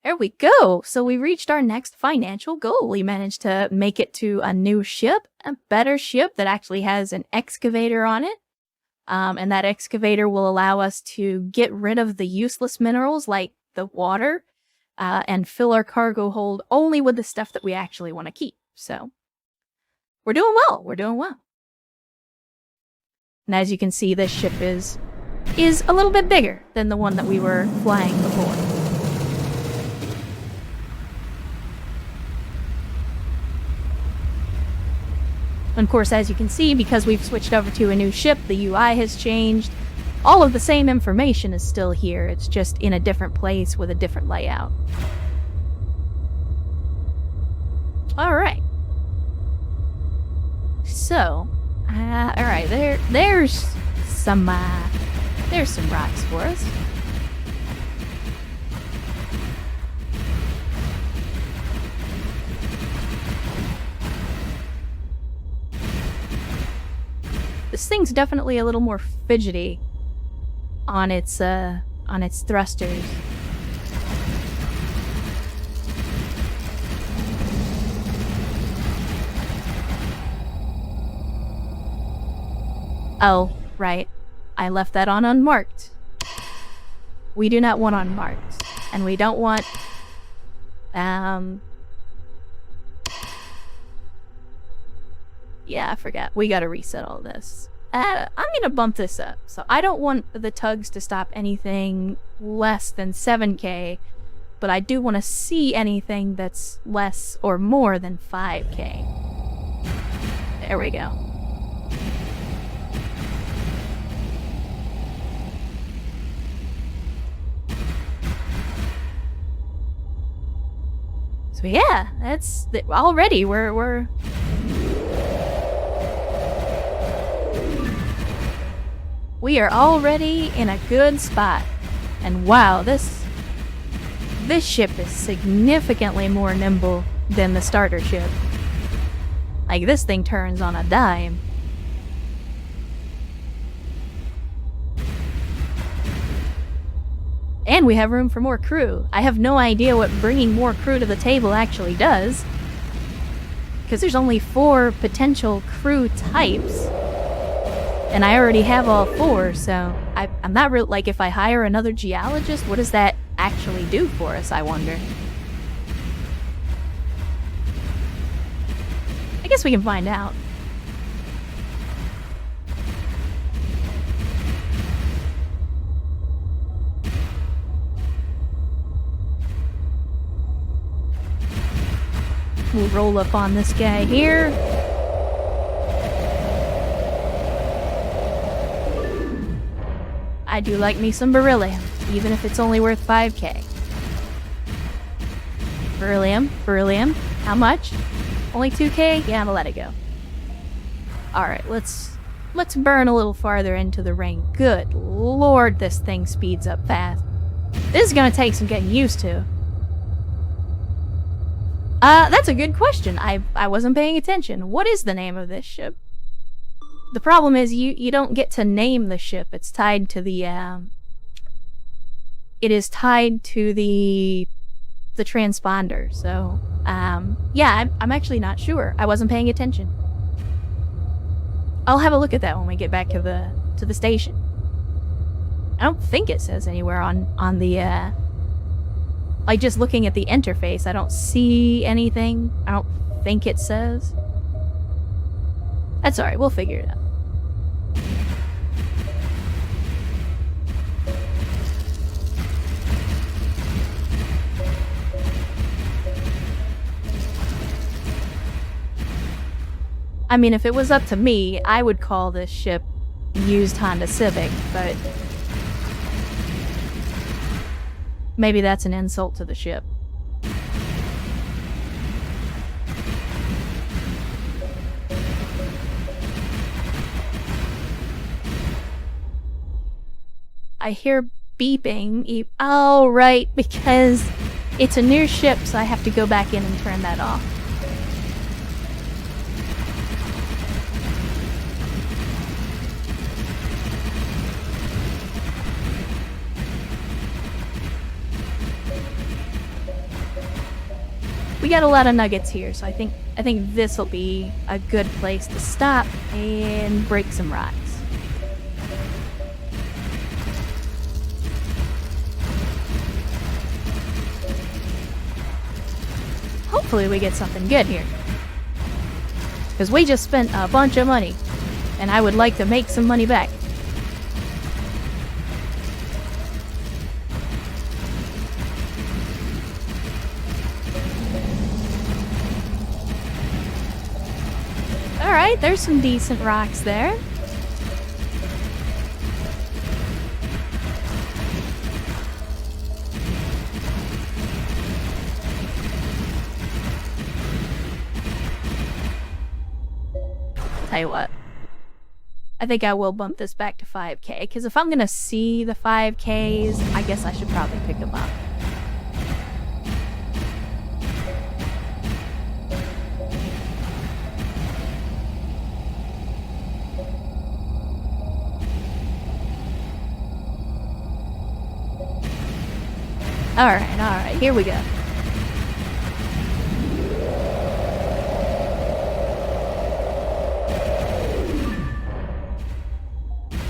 There we go! So we reached our next financial goal. We managed to make it to a new ship, a better ship that actually has an excavator on it. And that excavator will allow us to get rid of the useless minerals like the water and fill our cargo hold only with the stuff that we actually want to keep. So we're doing well. We're doing well. And as you can see, this ship is a little bit bigger than the one that we were flying before. And of course, as you can see, because we've switched over to a new ship, the UI has changed. All of the same information is still here, it's just in a different place with a different layout. Alright. So, alright, there's some rocks for us. This thing's definitely a little more fidgety on its thrusters. Oh, right. I left that on unmarked. We do not want unmarked. And we don't want... Yeah, I forgot. We gotta reset all this. I'm gonna bump this up. So I don't want the tugs to stop anything less than 7K, but I do want to see anything that's less or more than 5K. There we go. So yeah, that's already we're we are already in a good spot. And wow, this ship is significantly more nimble than the starter ship. Like, this thing turns on a dime. And we have room for more crew. I have no idea what bringing more crew to the table actually does, because there's only 4 potential crew types. And I already have all 4, so I'm not real. Like, if I hire another geologist, what does that actually do for us, I wonder? I guess we can find out. We'll roll up on this guy here. I do like me some beryllium, even if it's only worth 5K. Beryllium, how much? Only 2K? Yeah, I'm gonna let it go. Alright, let's burn a little farther into the ring. Good lord, this thing speeds up fast. This is gonna take some getting used to. That's a good question. I wasn't paying attention. What is the name of this ship? The problem is you don't get to name the ship. It's tied to the it is tied to the transponder. So yeah, I'm actually not sure. I wasn't paying attention. I'll have a look at that when we get back to the station. I don't think it says anywhere on the like, just looking at the interface, I don't see anything. I don't think it says. That's alright, we'll figure it out. I mean, if it was up to me, I would call this ship used Honda Civic, but maybe that's an insult to the ship. I hear beeping. Oh, right, because it's a new ship, so I have to go back in and turn that off. We got a lot of nuggets here, so I think this will be a good place to stop and break some rocks. Hopefully we get something good here. Because we just spent a bunch of money, and I would like to make some money back. Alright, there's some decent rocks there. Tell you what, I think I will bump this back to 5K, because if I'm gonna see the 5Ks, I guess I should probably pick them up. Alright, here we go.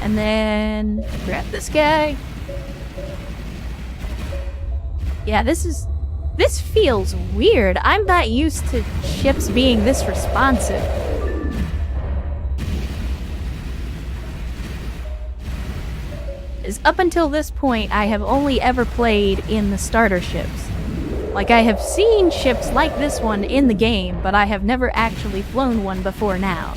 And then grab this guy. Yeah, this feels weird. I'm not used to ships being this responsive. Up until this point, I have only ever played in the starter ships. Like, I have seen ships like this one in the game, but I have never actually flown one before now.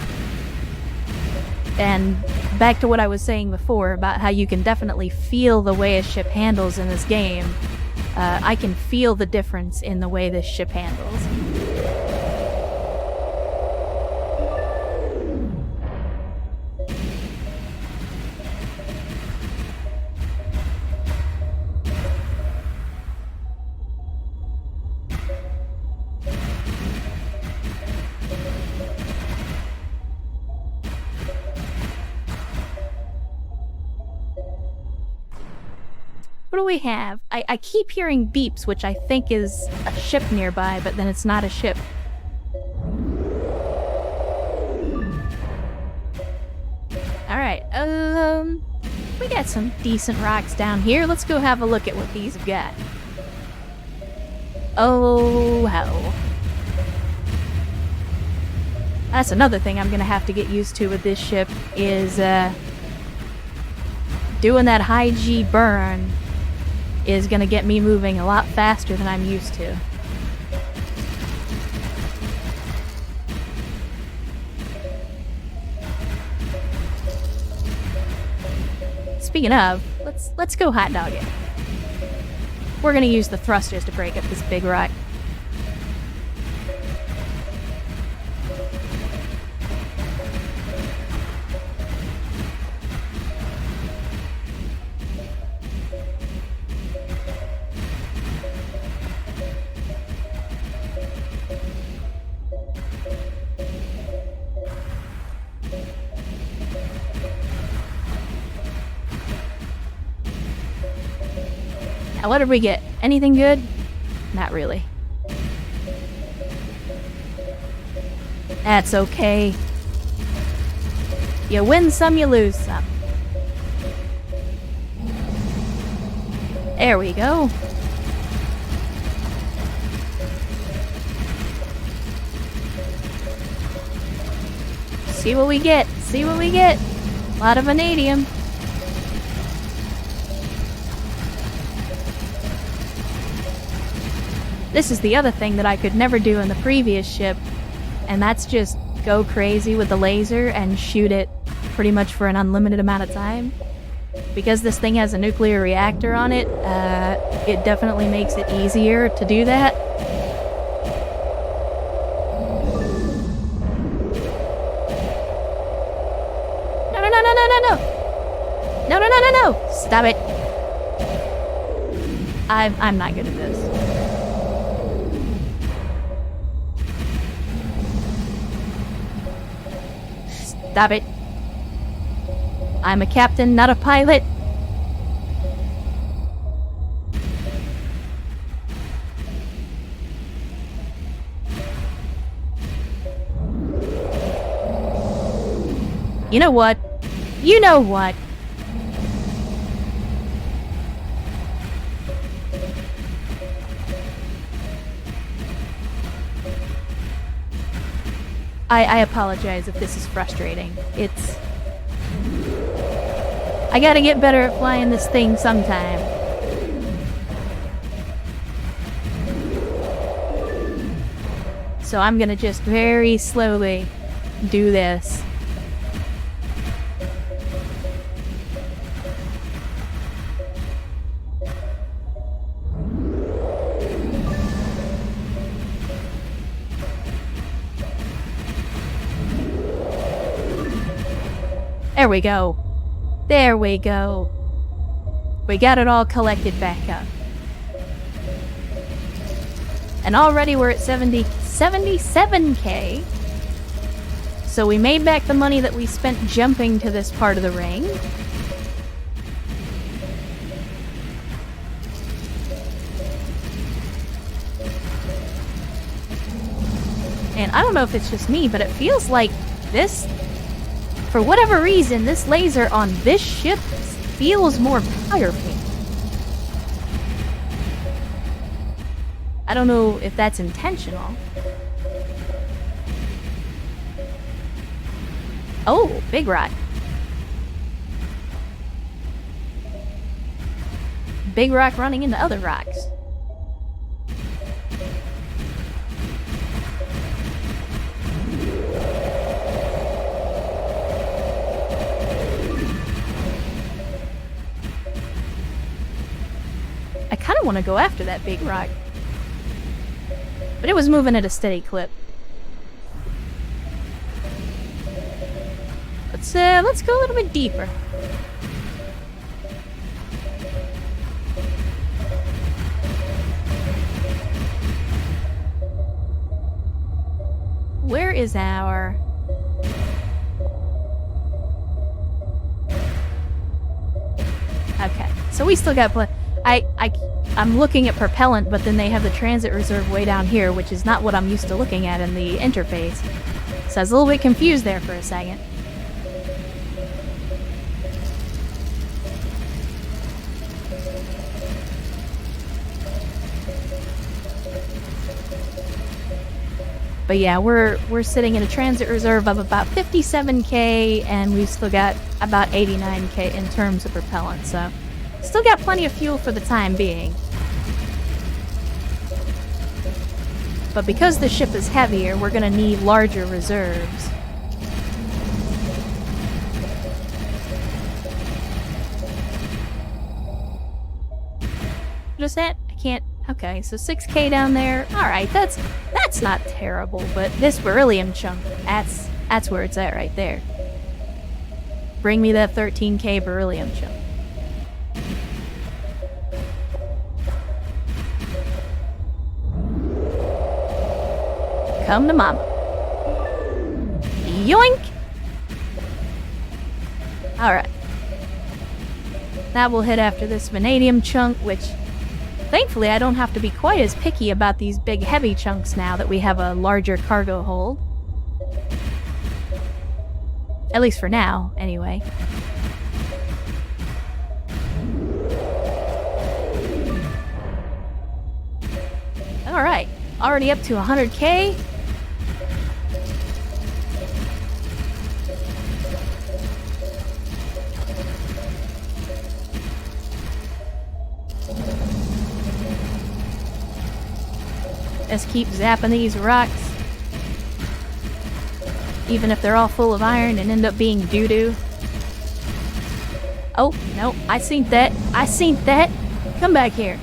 And back to what I was saying before about how you can definitely feel the way a ship handles in this game, I can feel the difference in the way this ship handles. What do we have? I keep hearing beeps, which I think is a ship nearby, but then it's not a ship. Alright, we got some decent rocks down here. Let's go have a look at what these have got. Oh, hell. That's another thing I'm gonna have to get used to with this ship, is, doing that high G burn is gonna get me moving a lot faster than I'm used to. Speaking of, let's go hot dog it. We're gonna use the thrusters to break up this big rock. Now, what did we get? Anything good? Not really. That's okay. You win some, you lose some. There we go. See what we get. See what we get. A lot of vanadium. This is the other thing that I could never do in the previous ship, and that's just go crazy with the laser and shoot it pretty much for an unlimited amount of time. Because this thing has a nuclear reactor on it, it definitely makes it easier to do that. No! Stop it! I'm not good at this. Stop it. I'm a captain, not a pilot. You know what? You know what? I apologize if this is frustrating. It's... I gotta get better at flying this thing sometime. So I'm gonna just very slowly do this. There we go. There we go. We got it all collected back up. And already we're at 77k. So we made back the money that we spent jumping to this part of the ring. And I don't know if it's just me, but it feels like this... For whatever reason, this laser on this ship feels more powerful. I don't know if that's intentional. Oh, big rock. Big rock running into other rocks. I kind of want to go after that big rock. But it was moving at a steady clip. Let's go a little bit deeper. Where is our... Okay, so we still got I'm looking at propellant, but then they have the transit reserve way down here, which is not what I'm used to looking at in the interface. So I was a little bit confused there for a second. But yeah, we're sitting in a transit reserve of about 57k, and we've still got about 89k in terms of propellant, so still got plenty of fuel for the time being. But because the ship is heavier, we're gonna need larger reserves. Just that? I can't... Okay, so 6k down there. Alright, that's not terrible, but this beryllium chunk, that's where it's at right there. Bring me that 13k beryllium chunk. Come to mama. Yoink! Alright. That will hit after this vanadium chunk, which... Thankfully, I don't have to be quite as picky about these big heavy chunks now that we have a larger cargo hold. At least for now, anyway. Alright, already up to 100k. Let's keep zapping these rocks. Even if they're all full of iron and end up being doo-doo. Oh, no, I seen that. I seen that. Come back here.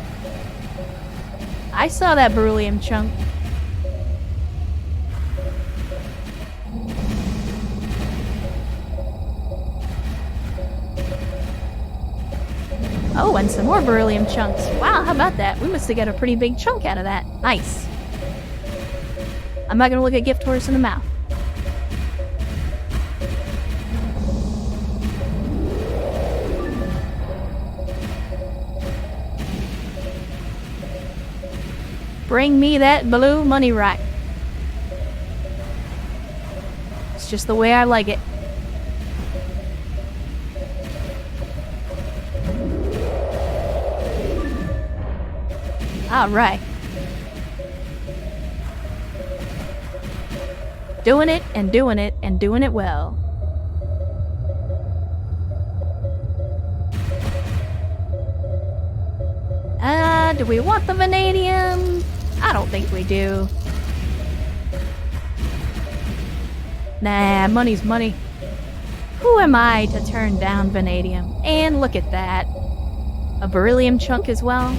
I saw that beryllium chunk. Oh, and some more beryllium chunks. Wow, how about that? We must have got a pretty big chunk out of that. Nice. I'm not gonna look at gift horse in the mouth. Bring me that blue money rack. It's just the way I like it. Alright. Doing it and doing it and doing it well. Do we want the vanadium? I don't think we do. Nah, money's money. Who am I to turn down vanadium? And look at that. A beryllium chunk as well.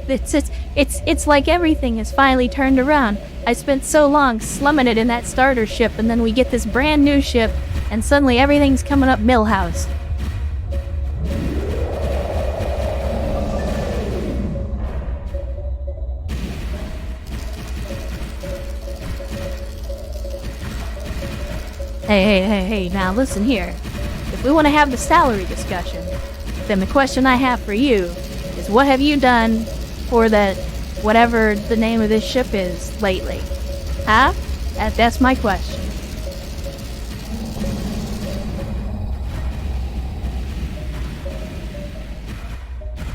It's like everything is finally turned around. I spent so long slumming it in that starter ship, and then we get this brand new ship, and suddenly everything's coming up Millhouse. Hey, now listen here. If we want to have the salary discussion, then the question I have for you is what have you done for that, whatever the name of this ship is, lately? Huh? That's my question.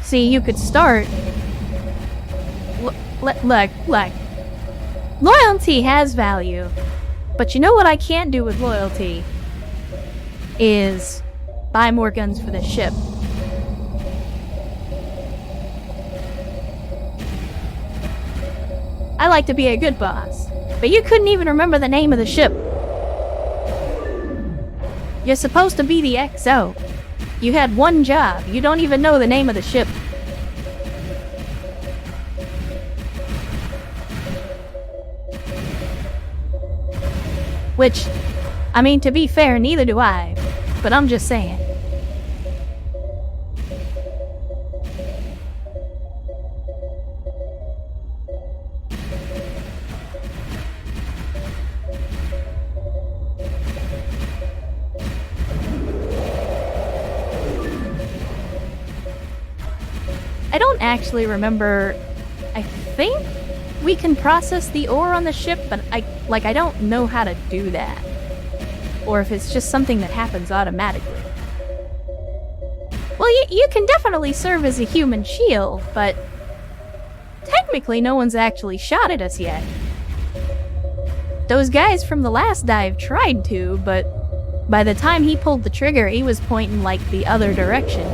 See, you could start... Look. Loyalty has value. But you know what I can't do with loyalty? Is buy more guns for the ship. I like to be a good boss, but you couldn't even remember the name of the ship. You're supposed to be the XO. You had one job. You don't even know the name of the ship. Which, I mean, to be fair, neither do I, but I'm just saying. I don't actually remember. I think we can process the ore on the ship, but I don't know how to do that. Or if it's just something that happens automatically. Well, you can definitely serve as a human shield, but technically no one's actually shot at us yet. Those guys from the last dive tried to, but by the time he pulled the trigger, he was pointing like the other direction.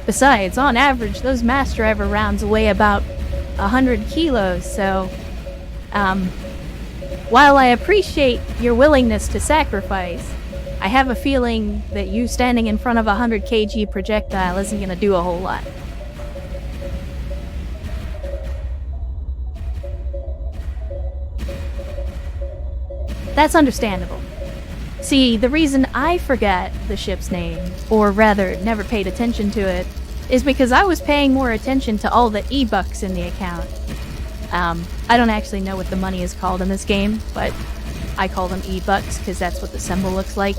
Besides, on average, those mass driver rounds weigh about 100 kilos, so, while I appreciate your willingness to sacrifice, I have a feeling that you standing in front of a 100 kg projectile isn't gonna do a whole lot. That's understandable. See, the reason I forgot the ship's name, or rather, never paid attention to it, is because I was paying more attention to all the E-bucks in the account. I don't actually know what the money is called in this game, but I call them E-bucks because that's what the symbol looks like.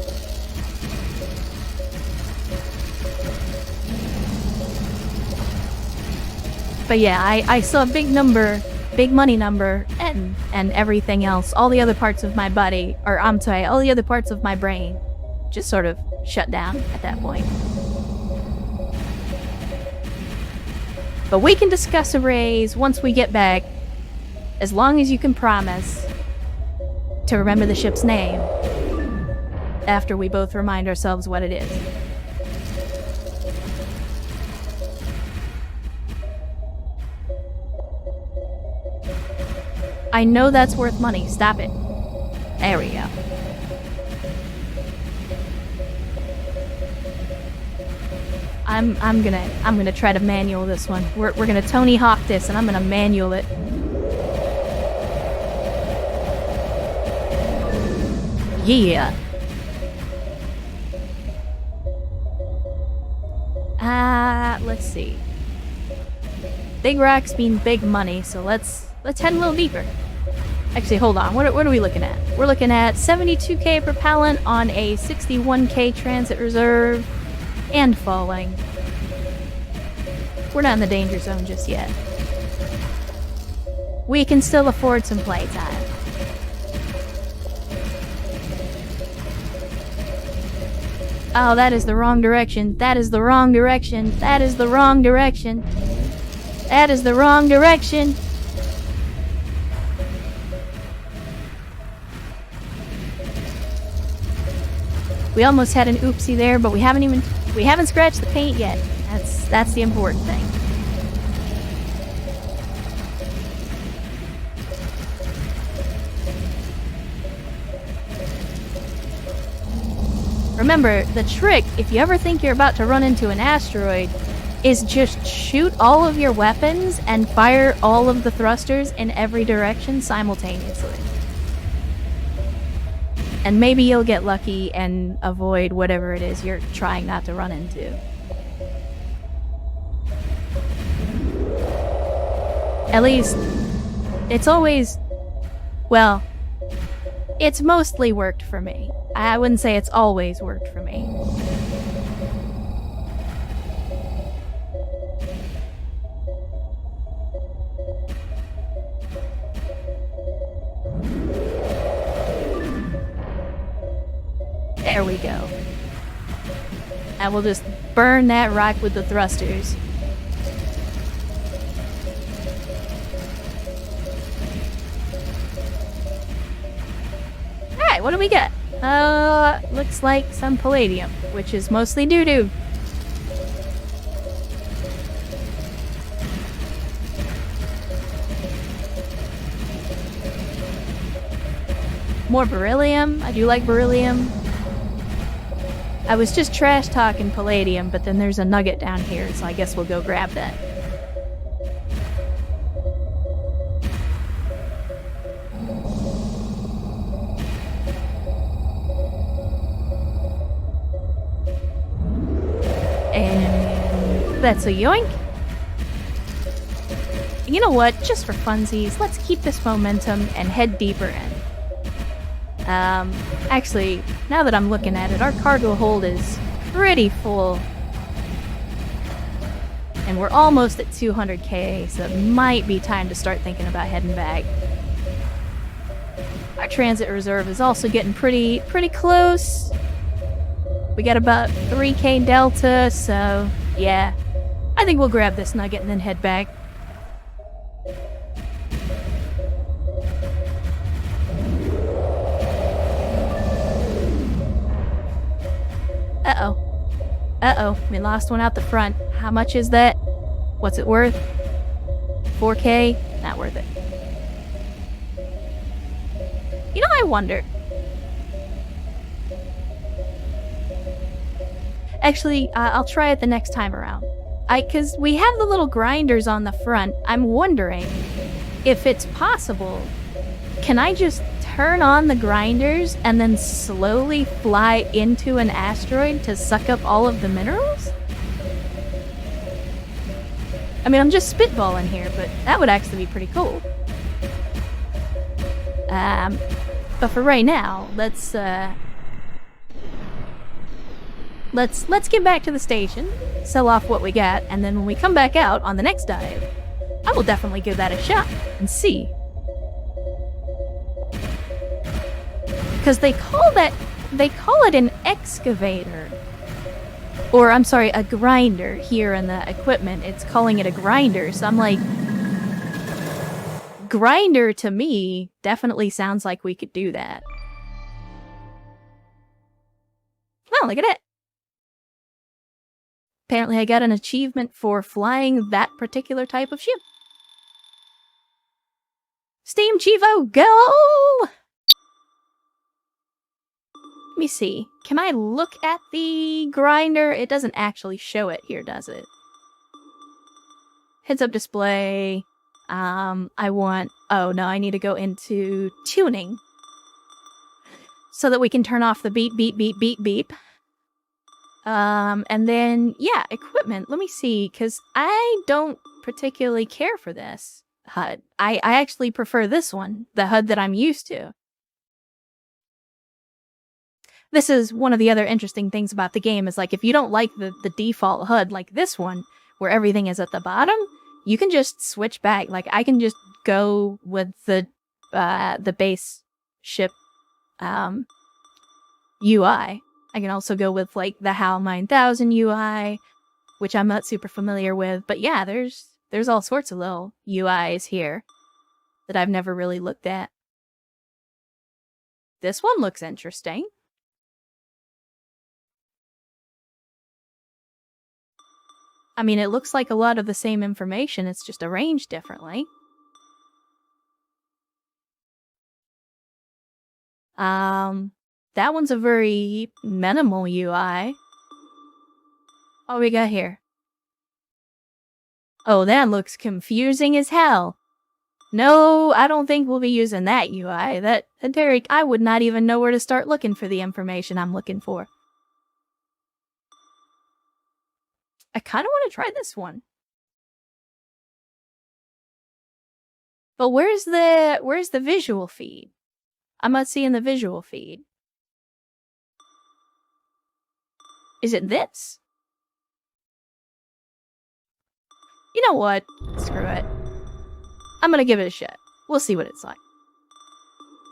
But yeah, I saw a big number, big money number, and everything else, all the other parts of my body, or I'm sorry, all the other parts of my brain just sort of shut down at that point. But we can discuss a raise once we get back, as long as you can promise to remember the ship's name after we both remind ourselves what it is. I know that's worth money. Stop it. There we go. I'm gonna try to manual this one. We're gonna Tony Hawk this, and I'm gonna manual it. Yeah. Let's see. Big rocks mean big money, so let's head a little deeper. Actually, hold on. What are we looking at? We're looking at 72k propellant on a 61k transit reserve and falling. We're not in the danger zone just yet. We can still afford some playtime. Oh, that is the wrong direction. That is the wrong direction. That is the wrong direction. That is the wrong direction. We almost had an oopsie there, but we haven't scratched the paint yet. That's the important thing. Remember, the trick, if you ever think you're about to run into an asteroid, is just shoot all of your weapons and fire all of the thrusters in every direction simultaneously. And maybe you'll get lucky and avoid whatever it is you're trying not to run into. At least, it's always... well, it's mostly worked for me. I wouldn't say it's always worked for me. There we go. And we'll just burn that rock with the thrusters. Alright, what do we get? Looks like some palladium, which is mostly doo-doo. More beryllium. I do like beryllium. I was just trash talking palladium, but then there's a nugget down here, so I guess we'll go grab that. And that's a yoink. You know what? Just for funsies, let's keep this momentum and head deeper in. Actually, now that I'm looking at it, our cargo hold is pretty full. And we're almost at 200k, so it might be time to start thinking about heading back. Our transit reserve is also getting pretty close. We got about 3k delta, so yeah. I think we'll grab this nugget and then head back. Uh-oh. Uh-oh, we lost one out the front. How much is that? What's it worth? 4k? Not worth it. You know, I wonder. Actually, I'll try it the next time around. Cause we have the little grinders on the front. I'm wondering if it's possible. Can I just turn on the grinders and then slowly fly into an asteroid to suck up all of the minerals? I mean, I'm just spitballing here, but that would actually be pretty cool. But for right now, let's get back to the station, sell off what we got, and then when we come back out on the next dive, I will definitely give that a shot and see. Because they call it an excavator. Or, I'm sorry, a grinder here in the equipment. It's calling it a grinder, so I'm like... grinder, to me, definitely sounds like we could do that. Oh, look at it! Apparently I got an achievement for flying that particular type of ship. Steam Chivo, go! Let me see. Can I look at the grinder? It doesn't actually show it here, does it? Heads-up display. I want... oh, no, I need to go into tuning. So that we can turn off the beep, beep, beep, beep, beep. And then, yeah, equipment. Let me see, because I don't particularly care for this HUD. I actually prefer this one, the HUD that I'm used to. This is one of the other interesting things about the game, is like, if you don't like the default HUD like this one, where everything is at the bottom, you can just switch back. Like, I can just go with the base ship UI. I can also go with, like, the HAL 9000 UI, which I'm not super familiar with. But yeah, there's all sorts of little UIs here that I've never really looked at. This one looks interesting. I mean, it looks like a lot of the same information, it's just arranged differently. That one's a very minimal UI. What we got here? Oh, that looks confusing as hell. No, I don't think we'll be using that UI. Derek, I would not even know where to start looking for the information I'm looking for. I kind of want to try this one. But where's the visual feed? I'm not seeing the visual feed. Is it this? You know what? Screw it. I'm gonna give it a shot. We'll see what it's like.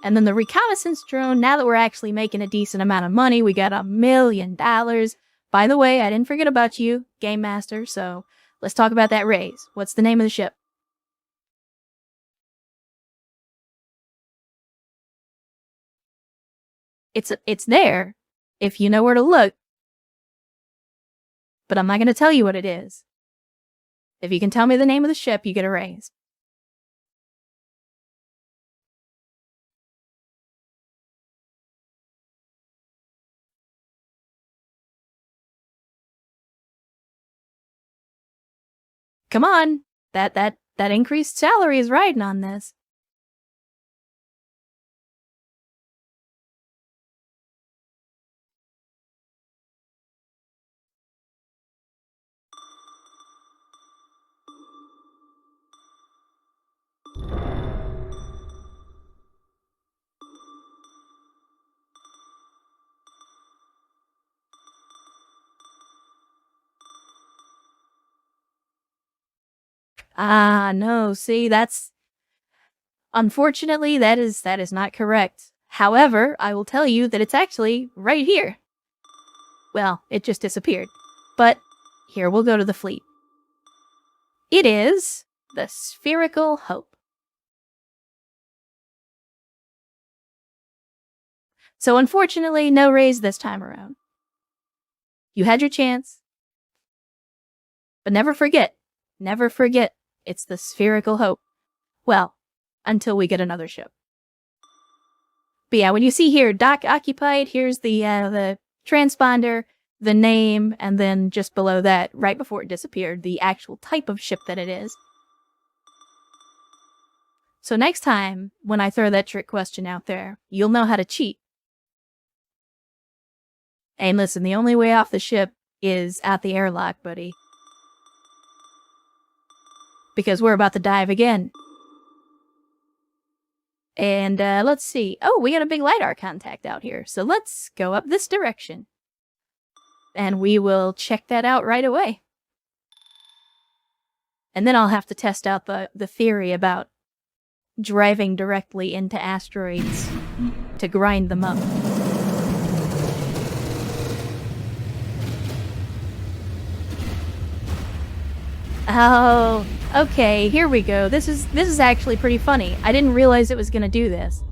And then the reconnaissance drone, now that we're actually making a decent amount of money, we got $1 million. By the way, I didn't forget about you, Game Master, so let's talk about that raise. What's the name of the ship? It's there, if you know where to look. But I'm not going to tell you what it is. If you can tell me the name of the ship, you get a raise. Come on, that increased salary is riding on this. Ah, no, see, unfortunately, that is not correct. However, I will tell you that it's actually right here. Well, it just disappeared. But here, we'll go to the fleet. It is the Spherical Hope. So unfortunately, no raise this time around. You had your chance. But never forget, it's the Spherical Hope. Well, until we get another ship. But yeah, when you see here, dock occupied, here's the transponder, the name, and then just below that, right before it disappeared, the actual type of ship that it is. So next time, when I throw that trick question out there, you'll know how to cheat. And listen, the only way off the ship is at the airlock, buddy. Because we're about to dive again. And let's see. Oh, we got a big LiDAR contact out here. So let's go up this direction. And we will check that out right away. And then I'll have to test out the theory about driving directly into asteroids to grind them up. Oh, okay, here we go. This is actually pretty funny. I didn't realize it was gonna do this.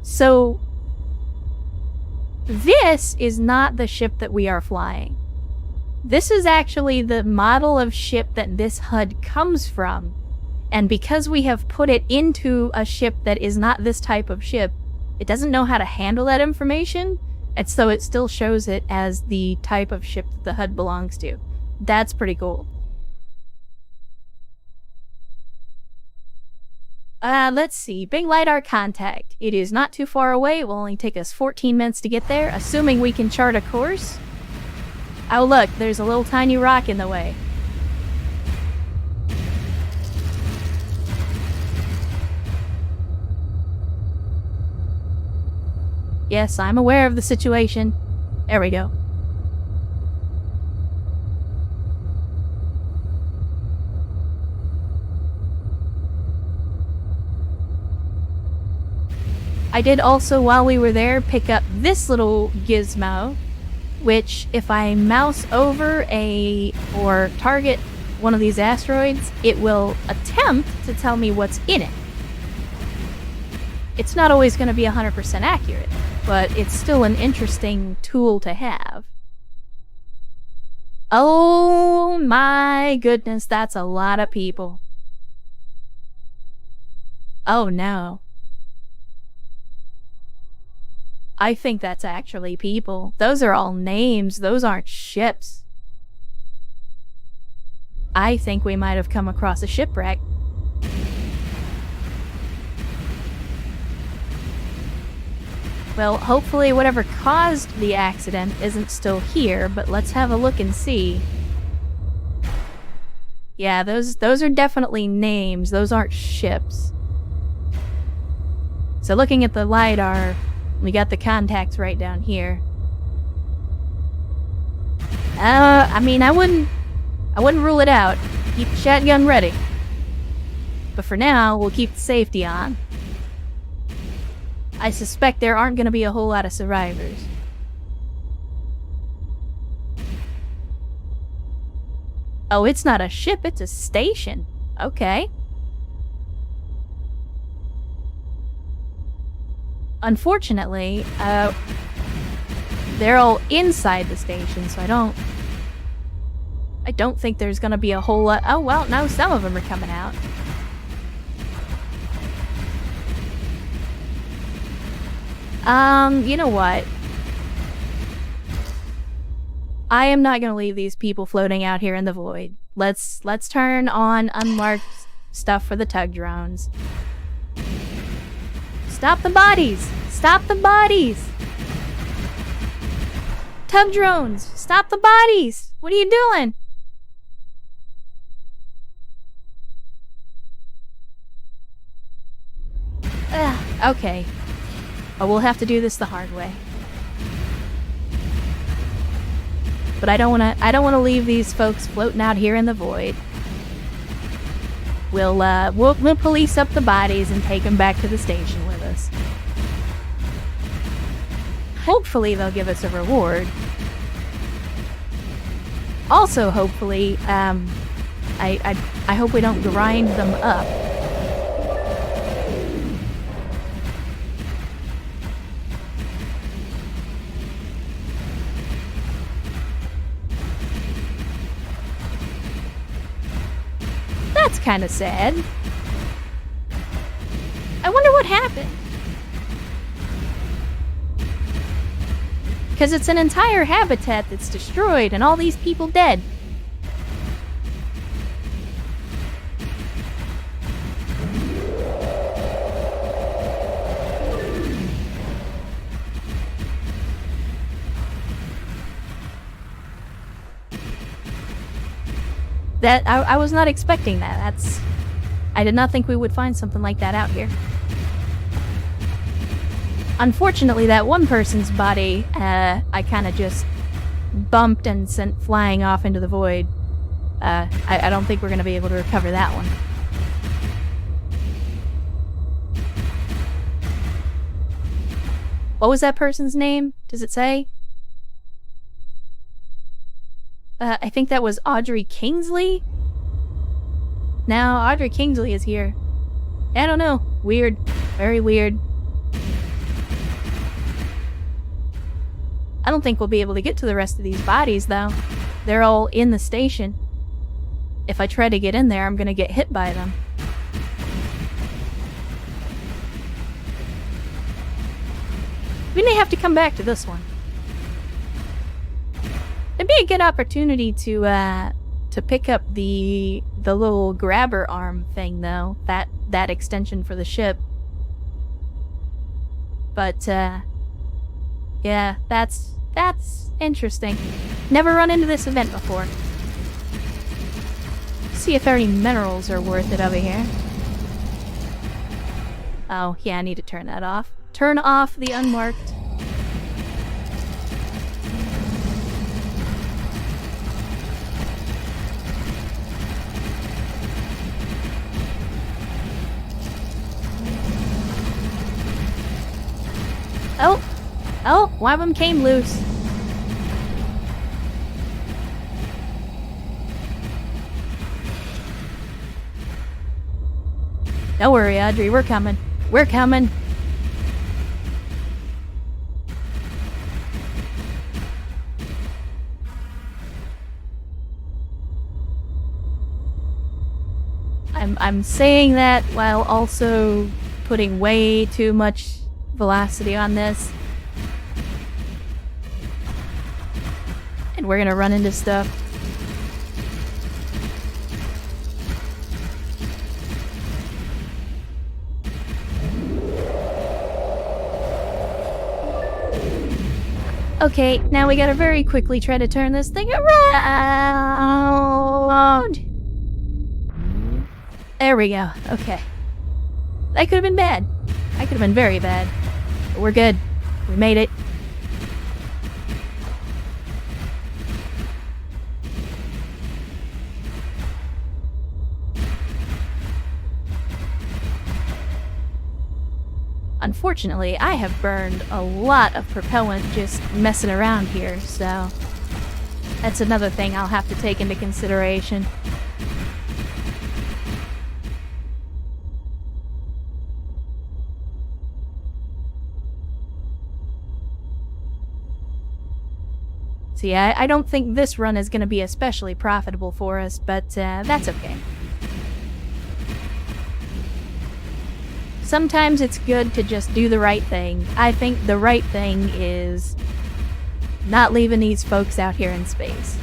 So, this is not the ship that we are flying. This is actually the model of ship that this HUD comes from. And because we have put it into a ship that is not this type of ship, it doesn't know how to handle that information, and so it still shows it as the type of ship that the HUD belongs to. That's pretty cool. Let's see. Big LiDAR contact. It is not too far away. It will only take us 14 minutes to get there, assuming we can chart a course. Oh look, there's a little tiny rock in the way. Yes, I'm aware of the situation. There we go. I did also, while we were there, pick up this little gizmo. which if I mouse over or target one of these asteroids, it will attempt to tell me what's in it. It's not always going to be 100% accurate, but it's still an interesting tool to have. Oh my goodness, that's a lot of people. Oh no. I think that's actually people. Those are all names, those aren't ships. I think we might have come across a shipwreck. Well, hopefully whatever caused the accident isn't still here, but let's have a look and see. Yeah, those are definitely names, those aren't ships. So looking at the LiDAR, we got the contacts right down here. I mean, I wouldn't rule it out. Keep the shotgun ready. But for now, we'll keep the safety on. I suspect there aren't going to be a whole lot of survivors. Oh, it's not a ship, it's a station. Okay. Unfortunately, they're all inside the station, so I don't think there's gonna be a whole lot. Oh, well, no, some of them are coming out. You know what? I am not gonna leave these people floating out here in the void. Let's turn on unmarked stuff for the tug drones. Stop the bodies! Stop the bodies! Tug drones! Stop the bodies! What are you doing? Okay. Oh, we'll have to do this the hard way. But I don't wanna leave these folks floating out here in the void. We'll police up the bodies and take them back to the station with us. Hopefully they'll give us a reward. Also, hopefully, I hope we don't grind them up. That's kind of sad. I wonder what happened. Because it's an entire habitat that's destroyed and all these people dead. That I was not expecting that. I did not think we would find something like that out here. Unfortunately, that one person's body, I kind of just bumped and sent flying off into the void. I don't think we're going to be able to recover that one. What was that person's name? Does it say? I think that was Audrey Kingsley? No, Audrey Kingsley is here. I don't know. Weird. Very weird. I don't think we'll be able to get to the rest of these bodies, though. They're all in the station. If I try to get in there, I'm gonna get hit by them. We may have to come back to this one. It'd be a good opportunity to pick up the little grabber arm thing, though. That extension for the ship. But, yeah, that's interesting. Never run into this event before. See if any minerals are worth it over here. Oh, yeah, I need to turn that off. Turn off the unmarked. Oh, one of them came loose. Don't worry, Audrey, we're coming. We're coming. I'm saying that while also putting way too much velocity on this. And we're gonna run into stuff. Okay, now we gotta very quickly try to turn this thing around. There we go. Okay. That could have been bad. That could have been very bad. But we're good. We made it. Unfortunately, I have burned a lot of propellant just messing around here, so that's another thing I'll have to take into consideration. See, I don't think this run is going to be especially profitable for us, but that's okay. Sometimes it's good to just do the right thing. I think the right thing is not leaving these folks out here in space.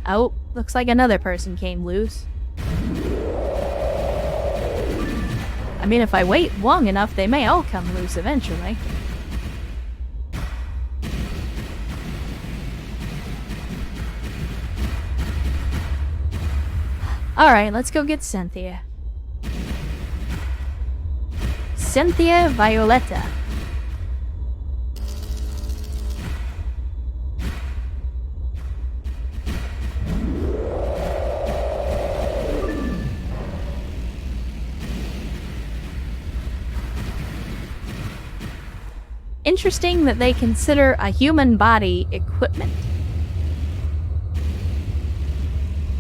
Oh, looks like another person came loose. I mean, if I wait long enough, they may all come loose eventually. Alright, let's go get Cynthia. Cynthia Violetta. Interesting that they consider a human body equipment.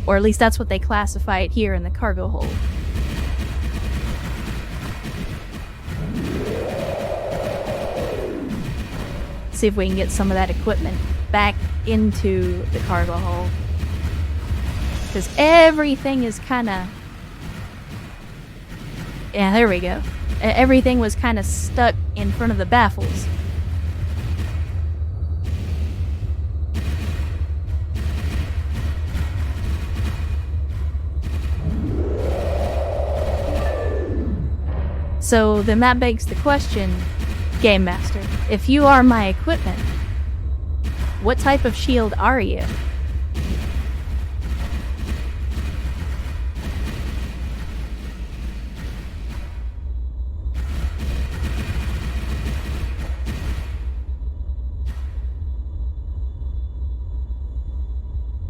Or at least that's what they classify it here in the cargo hold. See if we can get some of that equipment back into the cargo hold. Because everything is kind of... Yeah, there we go. Everything was kind of stuck in front of the baffles. So then that begs the question, Game Master, if you are my equipment, what type of shield are you?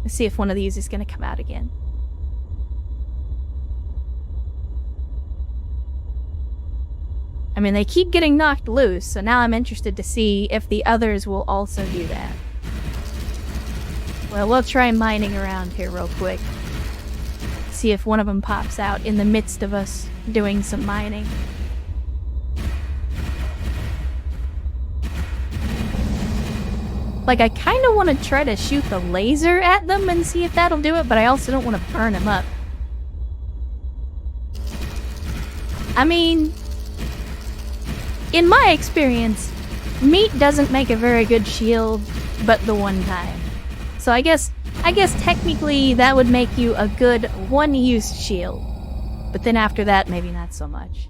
Let's see if one of these is going to come out again. I mean, they keep getting knocked loose, so now I'm interested to see if the others will also do that. Well, we'll try mining around here real quick. See if one of them pops out in the midst of us doing some mining. Like, I kind of want to try to shoot the laser at them and see if that'll do it, but I also don't want to burn them up. I mean... in my experience, meat doesn't make a very good shield, but the one time. So I guess technically that would make you a good one-use shield. But then after that, maybe not so much.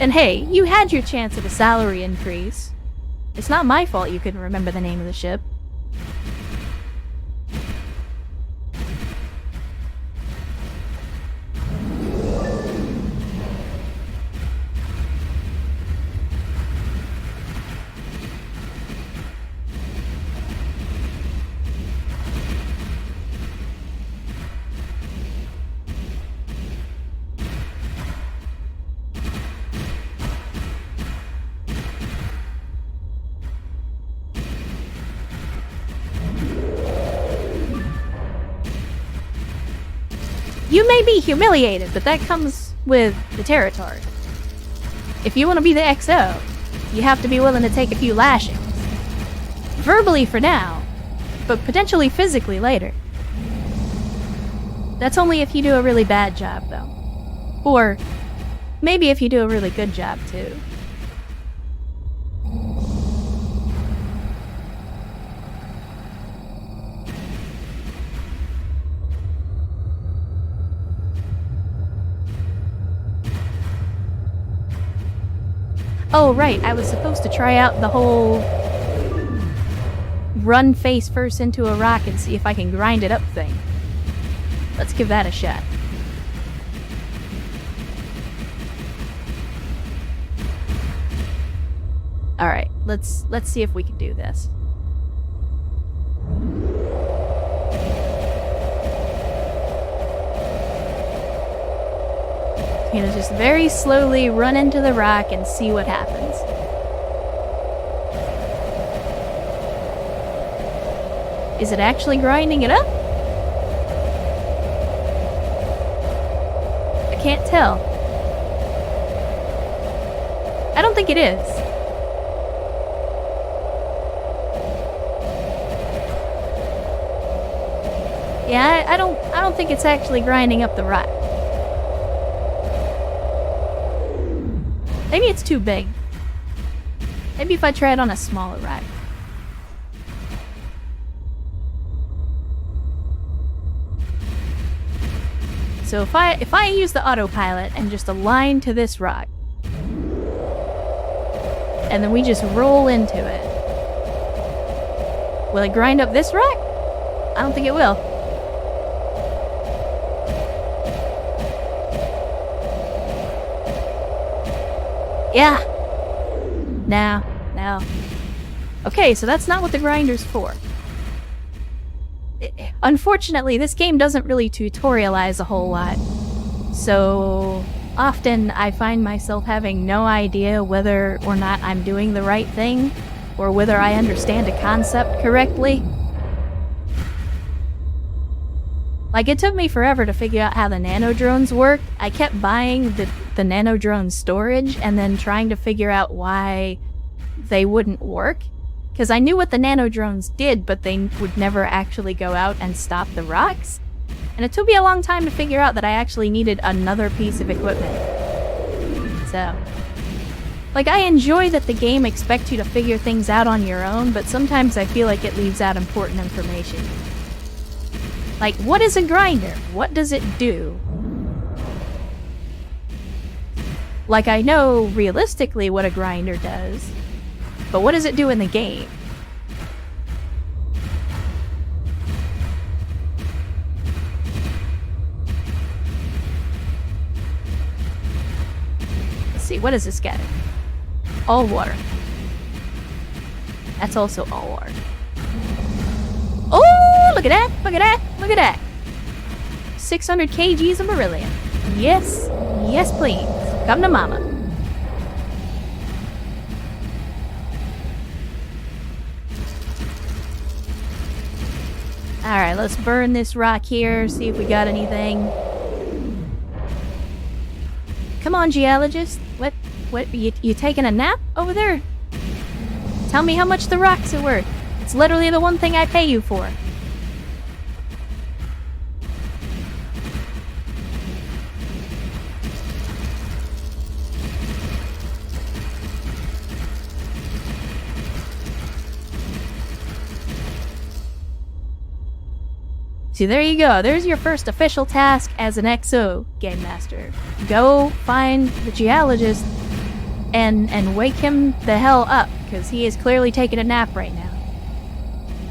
And hey, you had your chance at a salary increase. It's not my fault you couldn't remember the name of the ship. You may be humiliated, but that comes with the territory. If you want to be the XO, you have to be willing to take a few lashings. Verbally for now, but potentially physically later. That's only if you do a really bad job, though. Or maybe if you do a really good job, too. Oh, right, I was supposed to try out the whole run face first into a rock and see if I can grind it up thing. Let's give that a shot. Alright, let's see if we can do this. You know, just very slowly run into the rock and see what happens. Is it actually grinding it up? I can't tell. I don't think it is. Yeah, I don't think it's actually grinding up the rock. Maybe it's too big. Maybe if I try it on a smaller rock. So if I use the autopilot and just align to this rock, and then we just roll into it, will it grind up this rock? I don't think it will. Yeah. No. Okay, so that's not what the grinder's for. Unfortunately, this game doesn't really tutorialize a whole lot. So often I find myself having no idea whether or not I'm doing the right thing, or whether I understand a concept correctly. Like, it took me forever to figure out how the nanodrones work. I kept buying the nanodrone storage and then trying to figure out why they wouldn't work. Because I knew what the nanodrones did, but they would never actually go out and stop the rocks. And it took me a long time to figure out that I actually needed another piece of equipment. So, like, I enjoy that the game expects you to figure things out on your own, but sometimes I feel like it leaves out important information. Like, what is a grinder? What does it do? Like, I know realistically what a grinder does, but what does it do in the game? Let's see, what is this guy? All water. That's also all water. Oh, look at that! Look at that! Look at that! 600 kgs of beryllium. Yes. Yes, please. Come to mama. Alright, let's burn this rock here, see if we got anything. Come on, geologist. What, you taking a nap over there? Tell me how much the rocks are worth. It's literally the one thing I pay you for. See, there you go. There's your first official task as an XO Game Master. Go find the geologist and wake him the hell up, because he is clearly taking a nap right now.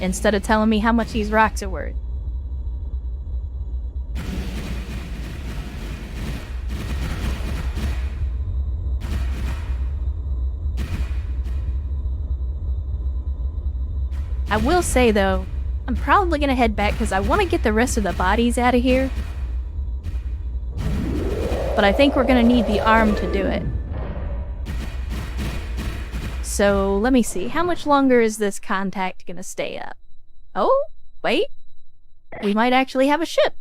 Instead of telling me how much these rocks are worth. I will say, though, I'm probably gonna head back because I want to get the rest of the bodies out of here. But I think we're gonna need the arm to do it. So, let me see. How much longer is this contact gonna stay up? Oh, wait. We might actually have a ship.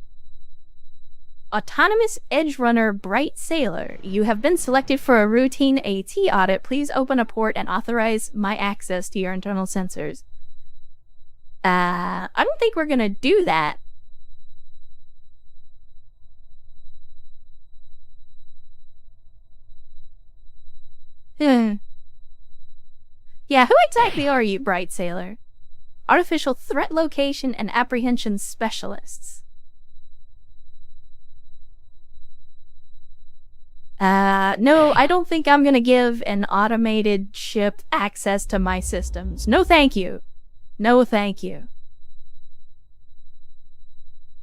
Autonomous Edge Runner Bright Sailor. You have been selected for a routine AT audit. Please open a port and authorize my access to your internal sensors. I don't think we're gonna do that. Yeah, who exactly are you, Bright Sailor? Artificial Threat Location and Apprehension Specialists. No, I don't think I'm gonna give an automated ship access to my systems. No thank you. No thank you.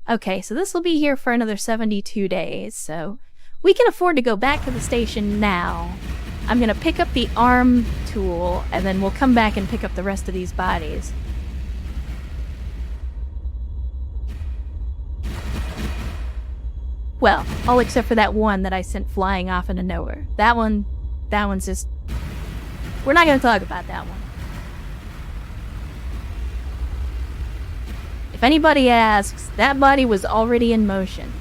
Okay, so this will be here for another 72 days, so we can afford to go back to the station now. I'm gonna pick up the arm tool, and then we'll come back and pick up the rest of these bodies. Well, all except for that one that I sent flying off into nowhere. That one's just... We're not gonna talk about that one. If anybody asks, that body was already in motion.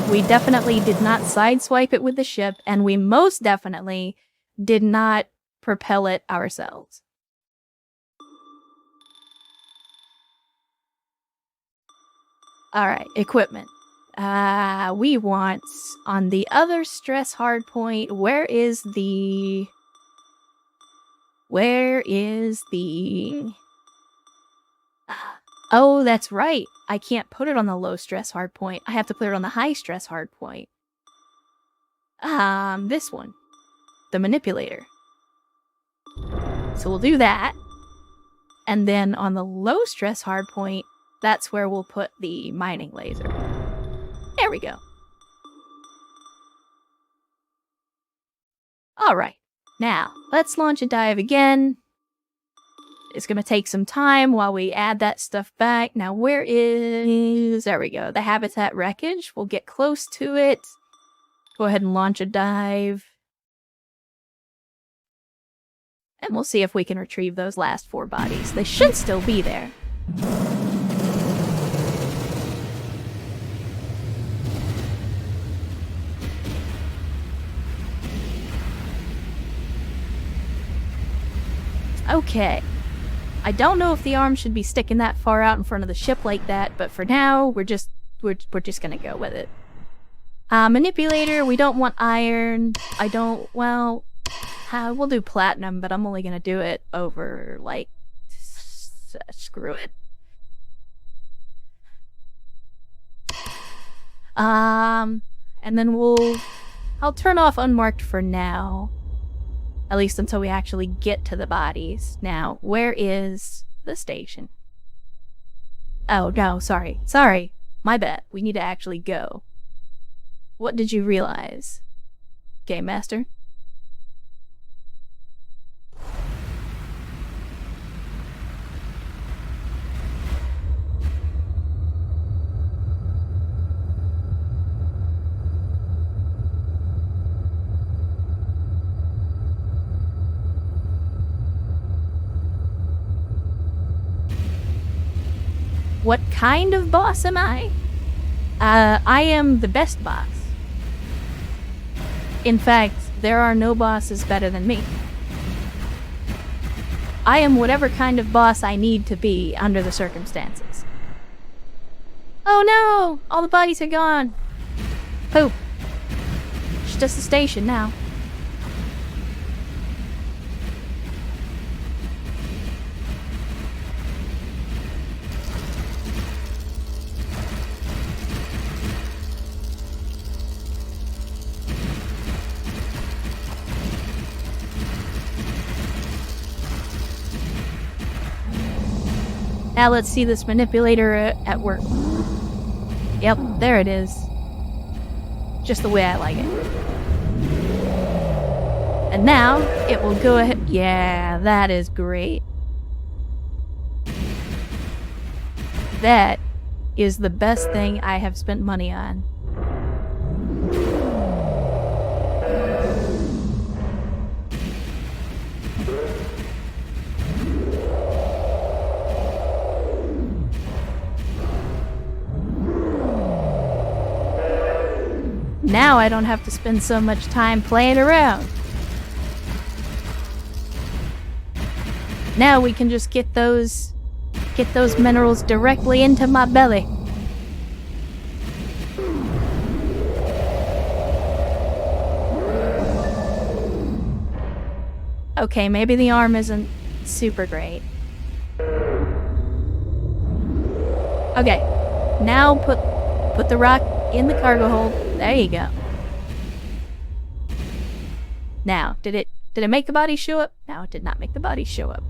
We definitely did not sideswipe it with the ship, and we most definitely did not propel it ourselves. Alright, equipment. We want, on the other stress hardpoint, where is the... Oh, that's right. I can't put it on the low stress hardpoint. I have to put it on the high stress hardpoint. This one. The manipulator. So we'll do that. And then on the low stress hardpoint, that's where we'll put the mining laser. There we go. Alright. Now, let's launch a dive again. It's gonna take some time while we add that stuff back. Now, where is... There we go. The habitat wreckage. We'll get close to it. Go ahead and launch a dive. And we'll see if we can retrieve those last 4 bodies. They should still be there. Okay. I don't know if the arm should be sticking that far out in front of the ship like that, but for now, we're just gonna go with it. Manipulator, we don't want iron. Well, we'll do platinum, but I'm only gonna do it over, like, screw it. And then I'll turn off unmarked for now. At least until we actually get to the bodies. Now, where is the station? Oh, no, sorry. Sorry. My bad. We need to actually go. What did you realize? Game Master? What kind of boss am I? I am the best boss. In fact, there are no bosses better than me. I am whatever kind of boss I need to be under the circumstances. Oh no! All the bodies are gone! Poop. It's just a station now. Now let's see this manipulator at work. Yep, there it is. Just the way I like it. And now, it will go ahead... Yeah, that is great. That is the best thing I have spent money on. Now I don't have to spend so much time playing around. Now we can just get those minerals directly into my belly. Okay, maybe the arm isn't super great. Okay, now put the rock in the cargo hold. There you go. Now, did it make the body show up? No, it did not make the body show up.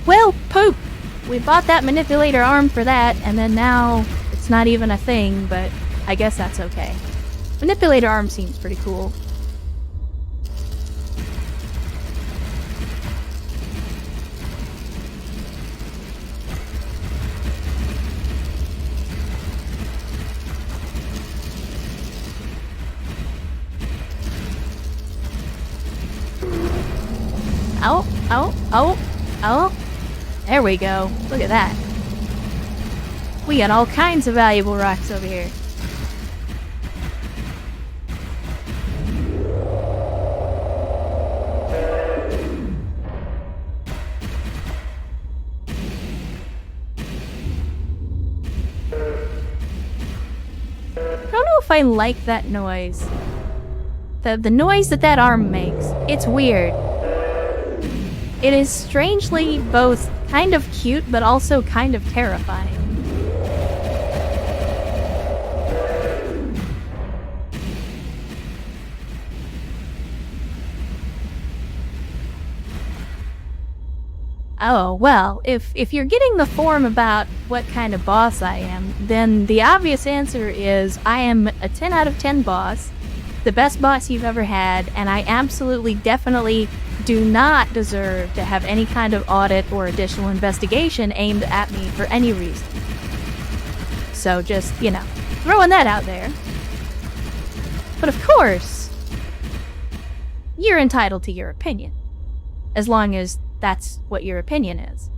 Well, poop! We bought that manipulator arm for that, and then now it's not even a thing, but I guess that's okay. Manipulator arm seems pretty cool. Oh, oh, oh, oh. There we go. Look at that. We got all kinds of valuable rocks over here. I don't know if I like that noise. The noise that arm makes. It's weird. It is strangely both kind of cute, but also kind of terrifying. Oh, well, if you're getting the form about what kind of boss I am, then the obvious answer is I am a 10 out of 10 boss, the best boss you've ever had, and I absolutely, definitely do not deserve to have any kind of audit or additional investigation aimed at me for any reason. So just, you know, throwing that out there. But of course, you're entitled to your opinion, as long as that's what your opinion is.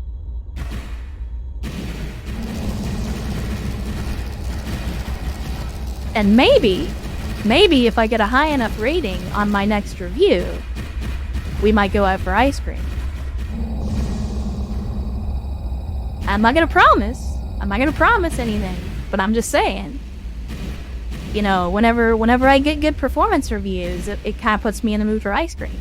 And maybe if I get a high enough rating on my next review, we might go out for ice cream. I'm not gonna promise anything, but I'm just saying. You know, whenever I get good performance reviews, it kind of puts me in the mood for ice cream.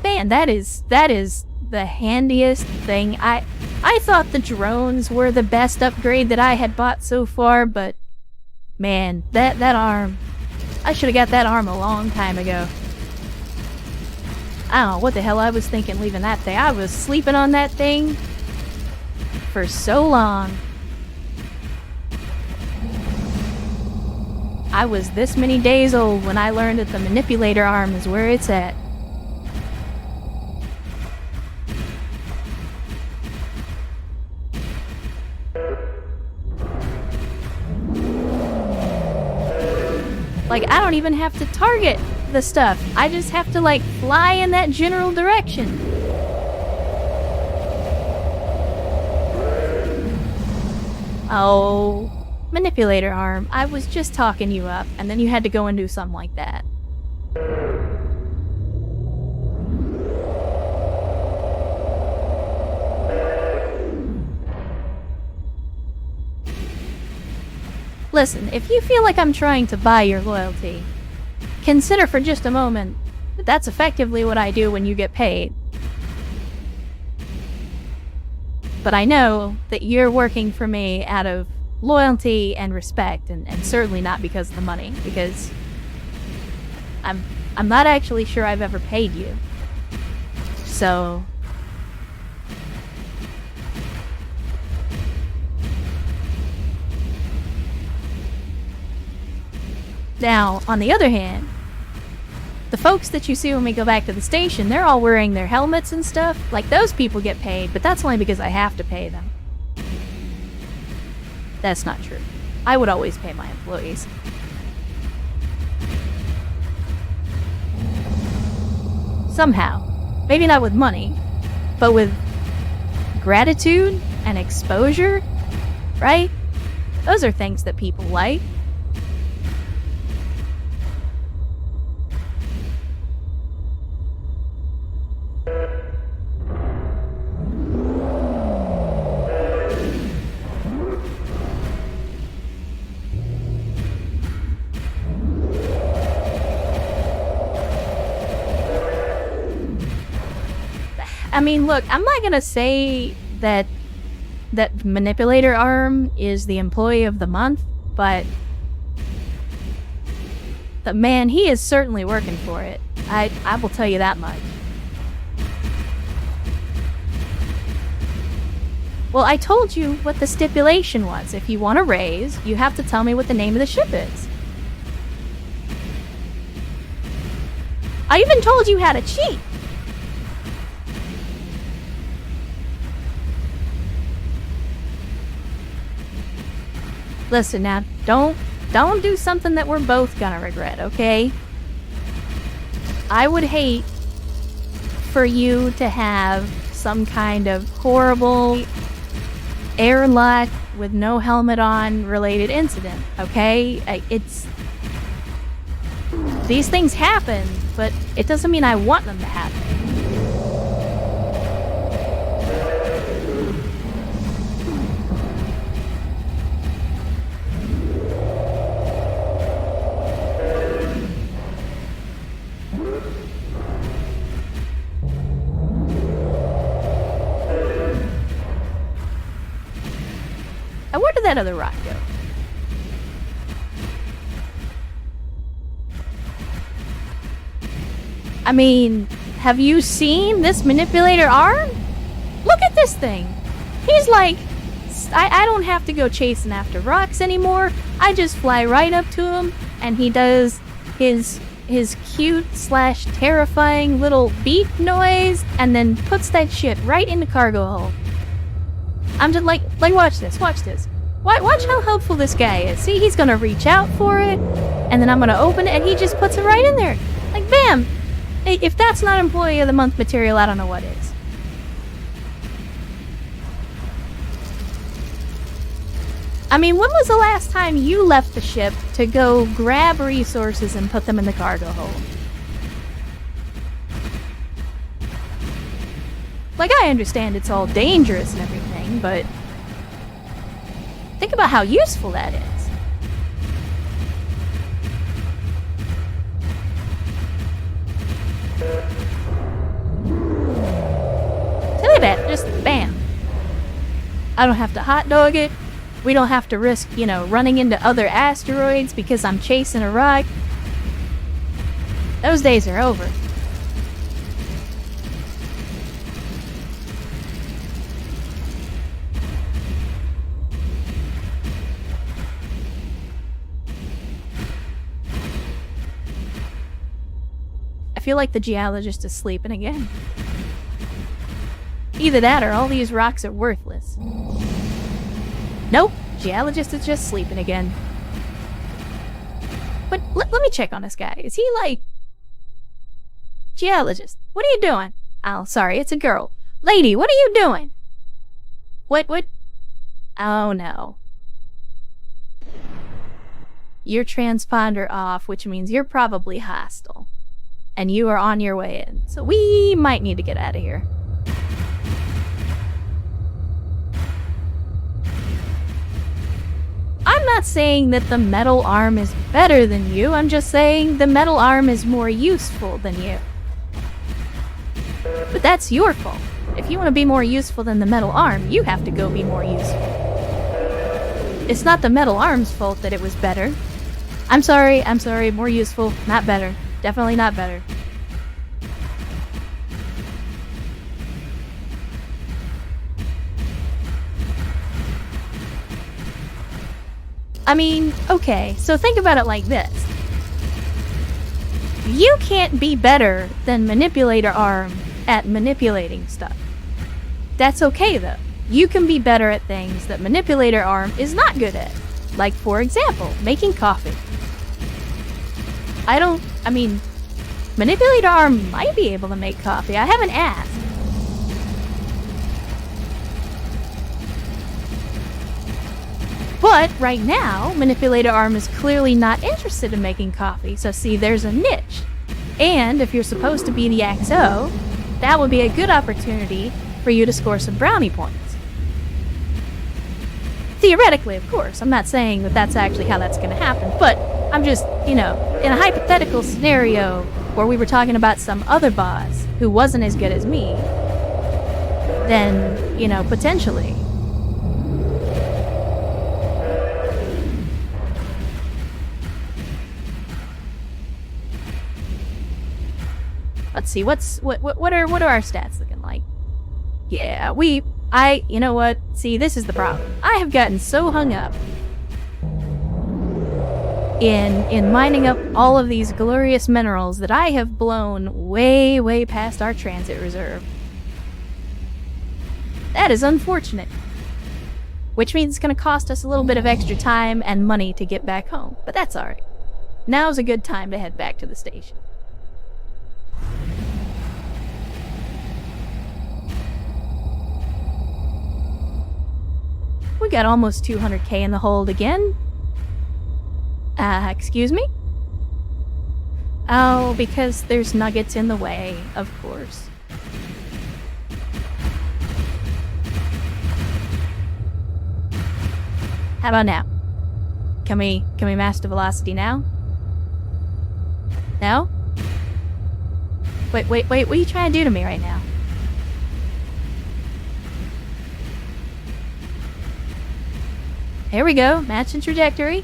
Man, that is the handiest thing. I thought the drones were the best upgrade that I had bought so far, but man, that arm, I should have got that arm a long time ago. I don't know what the hell I was thinking leaving that thing. I was sleeping on that thing for so long. I was this many days old when I learned that the manipulator arm is where it's at. Like, I don't even have to target the stuff. I just have to, like, fly in that general direction. Oh, manipulator arm. I was just talking you up, and then you had to go and do something like that. Listen, if you feel like I'm trying to buy your loyalty, consider for just a moment that that's effectively what I do when you get paid. But I know that you're working for me out of loyalty and respect, and certainly not because of the money, because I'm not actually sure I've ever paid you. So now, on the other hand, The folks that you see when we go back to the station, they're all wearing their helmets and stuff. Like, those people get paid, but that's only because I have to pay them. That's not true. I would always pay my employees. Somehow. Maybe not with money, but with gratitude and exposure, right? Those are things that people like. I mean, look, I'm not gonna say that manipulator arm is the employee of the month, but the man, he is certainly working for it. I will tell you that much. Well, I told you what the stipulation was. If you want a raise, you have to tell me what the name of the ship is. I even told you how to cheat. Listen now, don't do something that we're both gonna regret, okay? I would hate for you to have some kind of horrible airlock with no helmet on related incident, okay? These things happen, but it doesn't mean I want them to happen. Where did that other rock go? I mean, have you seen this manipulator arm? Look at this thing. He's like, I don't have to go chasing after rocks anymore. I just fly right up to him, and he does his cute / terrifying little beep noise, and then puts that shit right in the cargo hold. I'm just like watch this. Watch how helpful this guy is. See, he's gonna reach out for it, and then I'm gonna open it, and he just puts it right in there. Like, bam! If that's not Employee of the Month material, I don't know what is. I mean, when was the last time you left the ship to go grab resources and put them in the cargo hold? Like, I understand it's all dangerous and everything, but think about how useful that is. Look at that, just bam. I don't have to hot dog it. We don't have to risk, running into other asteroids because I'm chasing a rock. Those days are over. I feel like the geologist is sleeping again. Either that or all these rocks are worthless. Nope, geologist is just sleeping again. But let me check on this guy. Is he like... Geologist, what are you doing? Oh, sorry, it's a girl. Lady, what are you doing? What? Oh, no. Your transponder off, which means you're probably hostile. And you are on your way in. So we might need to get out of here. I'm not saying that the metal arm is better than you. I'm just saying the metal arm is more useful than you. But that's your fault. If you want to be more useful than the metal arm, you have to go be more useful. It's not the metal arm's fault that it was better. I'm sorry, more useful, not better. Definitely not better. I mean, okay, so think about it like this. You can't be better than Manipulator Arm at manipulating stuff. That's okay though. You can be better at things that Manipulator Arm is not good at. Like, for example, making coffee. I mean, Manipulator Arm might be able to make coffee. I haven't asked. But right now, Manipulator Arm is clearly not interested in making coffee, so see, there's a niche. And if you're supposed to be the XO, that would be a good opportunity for you to score some brownie points. Theoretically, of course. I'm not saying that that's actually how that's going to happen, but I'm just, you know, in a hypothetical scenario where we were talking about some other boss who wasn't as good as me, then, you know, potentially. Let's see, what are our stats looking like? Yeah, you know what? See, this is the problem. I have gotten so hung up in mining up all of these glorious minerals that I have blown way, way past our transit reserve. That is unfortunate. Which means it's gonna cost us a little bit of extra time and money to get back home, but that's alright. Now's a good time to head back to the station. We got almost 200k in the hold again. Excuse me? Oh, because there's nuggets in the way, of course. How about now? Can we master velocity now? No? Wait, what are you trying to do to me right now? Here we go, matching trajectory.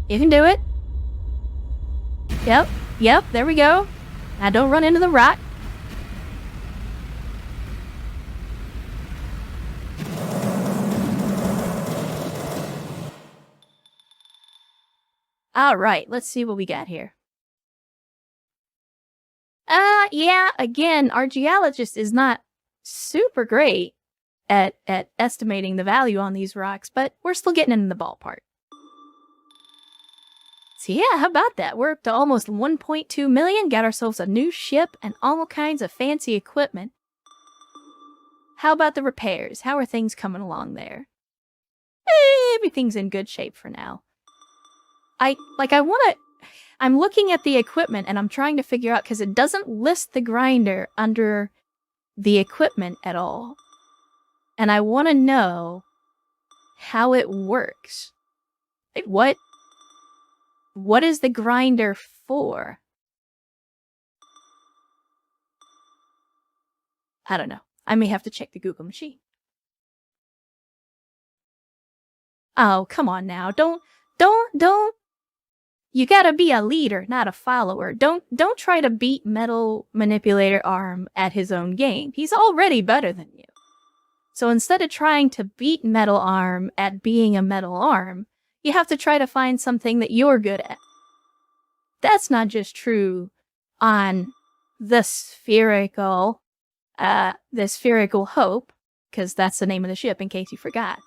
You can do it. Yep, there we go. Now don't run into the rock. Alright, let's see what we got here. Yeah, again, our geologist is not super great at estimating the value on these rocks, but we're still getting in the ballpark. So yeah, how about that? We're up to almost 1.2 million, got ourselves a new ship and all kinds of fancy equipment. How about the repairs? How are things coming along there? Everything's in good shape for now. I'm looking at the equipment and I'm trying to figure out, because it doesn't list the grinder under the equipment at all. And I want to know how it works. Like, what is the grinder for? I don't know. I may have to check the Google machine. Oh, come on now. Don't. You gotta be a leader, not a follower. Don't try to beat Metal Manipulator Arm at his own game. He's already better than you. So instead of trying to beat Metal Arm at being a Metal Arm, you have to try to find something that you're good at. That's not just true on the spherical hope, because that's the name of the ship in case you forgot.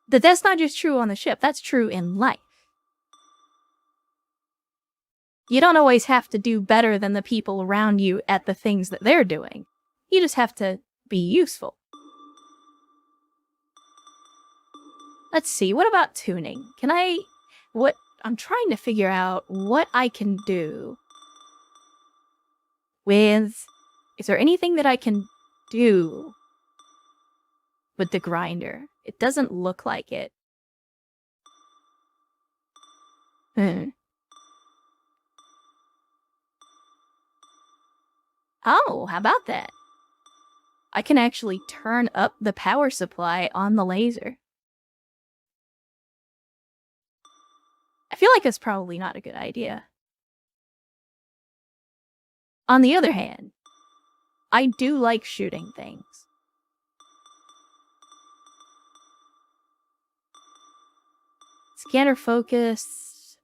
That's not just true on the ship, that's true in life. You don't always have to do better than the people around you at the things that they're doing. You just have to be useful. Let's see, what about tuning? I'm trying to figure out what I can do with... Is there anything that I can do with the grinder? It doesn't look like it. Oh, how about that? I can actually turn up the power supply on the laser. I feel like that's probably not a good idea. On the other hand, I do like shooting things. Scanner focus.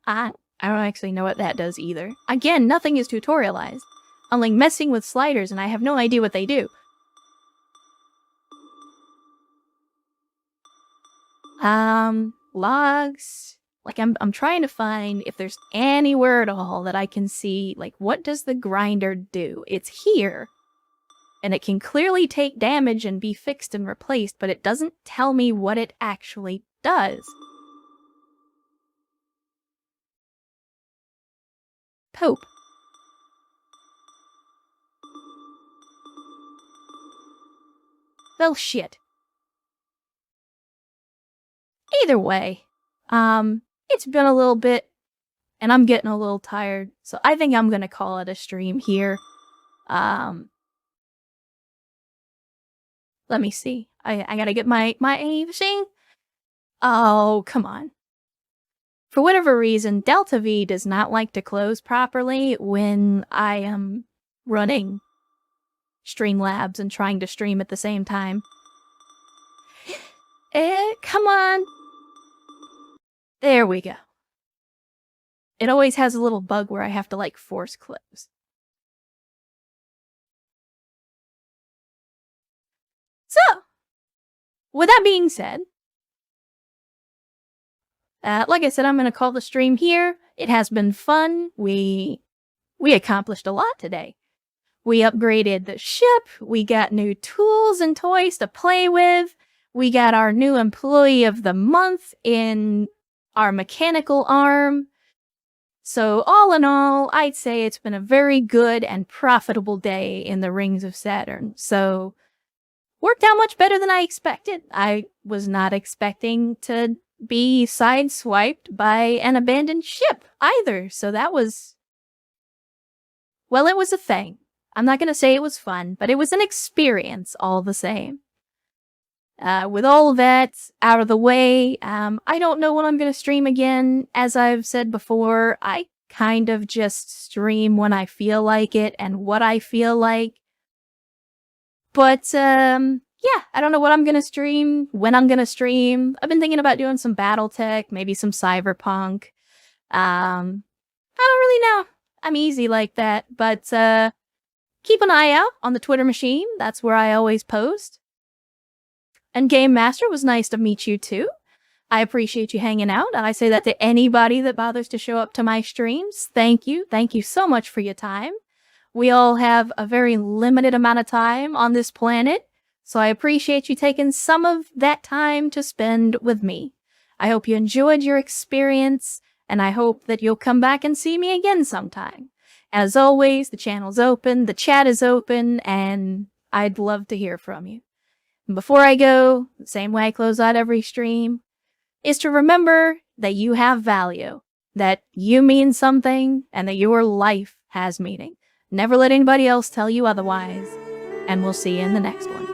I don't actually know what that does either. Again, nothing is tutorialized. I'm like messing with sliders and I have no idea what they do. Logs. Like I'm trying to find if there's anywhere at all that I can see, like, what does the grinder do? It's here. And it can clearly take damage and be fixed and replaced, but it doesn't tell me what it actually does. Poop. Well, shit. Either way, it's been a little bit, and I'm getting a little tired, so I think I'm gonna call it a stream here. Let me see. I gotta get my thing. Oh, come on. For whatever reason, Delta V does not like to close properly when I am running Streamlabs and trying to stream at the same time. Come on. There we go. It always has a little bug where I have to, like, force close. So, with that being said, like I said, I'm gonna call the stream here. It has been fun. We accomplished a lot today. We upgraded the ship. We got new tools and toys to play with. We got our new employee of the month in our mechanical arm. So all in all, I'd say it's been a very good and profitable day in the Rings of Saturn. So worked out much better than I expected. I was not expecting to be sideswiped by an abandoned ship either. So that was, well, it was a thing. I'm not going to say it was fun, but it was an experience all the same. With all of that out of the way, I don't know when I'm going to stream again. As I've said before, I kind of just stream when I feel like it and what I feel like. But, yeah, I don't know what I'm going to stream, when I'm going to stream. I've been thinking about doing some Battletech, maybe some Cyberpunk. I don't really know. I'm easy like that, but, keep an eye out on the Twitter machine. That's where I always post. And Game Master, was nice to meet you too. I appreciate you hanging out. I say that to anybody that bothers to show up to my streams. Thank you. Thank you so much for your time. We all have a very limited amount of time on this planet, so I appreciate you taking some of that time to spend with me. I hope you enjoyed your experience, and I hope that you'll come back and see me again sometime. As always, the channel's open, the chat is open, and I'd love to hear from you. And before I go, the same way I close out every stream, is to remember that you have value, that you mean something, and that your life has meaning. Never let anybody else tell you otherwise, and we'll see you in the next one.